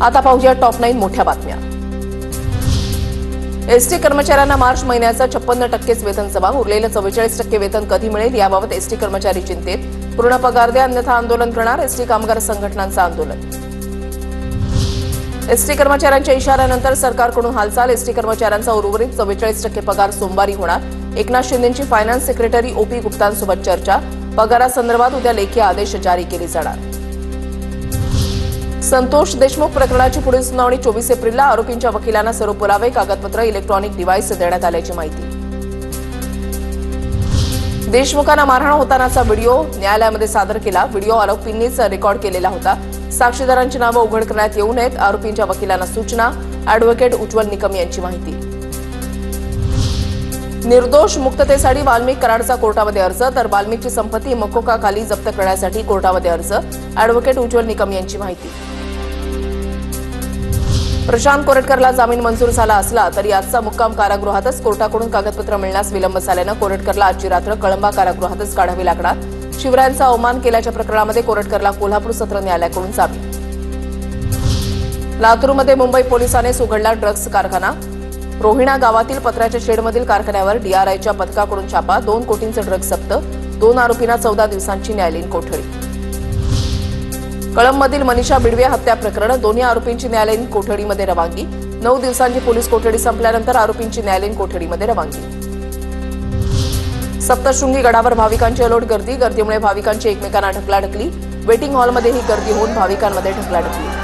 आता पाहूया टॉप 9 मोठ्या बातम्या। एसटी कर्मचाऱ्यांना मार्च महिन्याचा 56% वेतन जमा, उरलेलं 44% वेतन कधी मिळेल याबाबत एसटी कर्मचारी चिंतेत। पूर्ण पगार द्या अन्यथा आंदोलन करणार, एसटी कामगार संघटनांचं आंदोलन। एसटी कर्मचाऱ्यांच्या इशाऱ्यानंतर सरकारकडून हालचाल, एसटी कर्मचाऱ्यांचा उर्वरित 44% पगार सोमवारी होणार। एकनाथ शिंदेंची फायनान्स सेक्रेटरी ओपी गुप्तांसोबत चर्चा, पगारासंदर्भात उद्या लेखी आदेश जारी केले जाणार। संतोष देशमुख प्रकरणाची पुढील सुनावणी 24 एप्रिलला, आरोपींच्या वकिलांना सर्व पुरावे, कागदपत्र, इलेक्ट्रॉनिक डिव्हाइस देण्यात आल्याची माहिती। देशमुखांना मारहाण होतानाचा व्हिडिओ न्यायालयामध्ये सादर केला, व्हिडिओ आरोपींनीच रेकॉर्ड केलेला होता। साक्षीदारांची नावं उघड करण्यात येऊ नयेत, आरोपींच्या वकिलांना सूचना, अॅडव्होकेट उज्ज्वल निकम यांची माहिती। निर्दोष मुक्ततेसाठी वाल्मिक कराडचा कोर्टामध्ये अर्ज, तर वाल्मिकची संपत्ती मकोकाखाली जप्त करण्यासाठी कोर्टामध्ये अर्ज, अॅडव्होकेट उज्ज्वल निकम यांची माहिती। प्रशांत कोरटकरला जामीन मंजूर झाला असला तरी आजचा मुक्काम कारागृहातच, कोर्टाकडून कागदपत्र मिळण्यास विलंब झाल्यानं कोरटकरला आजची रात्र कळंबा कारागृहातच काढावी लागणार। शिवरायांचा अवमान केल्याच्या प्रकरणामध्ये कोरटकरला कोल्हापूर सत्र न्यायालयाकडून जामीन। लातूरमध्ये मुंबई पोलिसांनी उघडला ड्रग्ज कारखाना, रोहिणा गावातील पत्र्याच्या शेडमधील कारखान्यावर डीआरआयच्या पथकाकडून छापा, 2 कोटींचे ड्रग्ज जप्त, 2 आरोपींना 14 दिवसांची न्यायालयीन कोठडी। कळंबमधील मनीषा बिडवे हत्या प्रकरण, दोन्ही आरोपींची न्यायालयीन कोठडीमध्ये रवानगी, 9 दिवसांची पोलीस कोठडी संपल्यानंतर आरोपींची न्यायालयीन कोठडीमध्ये रवानगी। सप्तशृंगी गडावर भाविकांची अलोट गर्दी, गर्दीमुळे भाविकांची एकमेकांना ढकलाढकली, वेटिंग हॉलमध्ये ही गर्दी होऊन भाविकांमध्ये ढकलाढकली।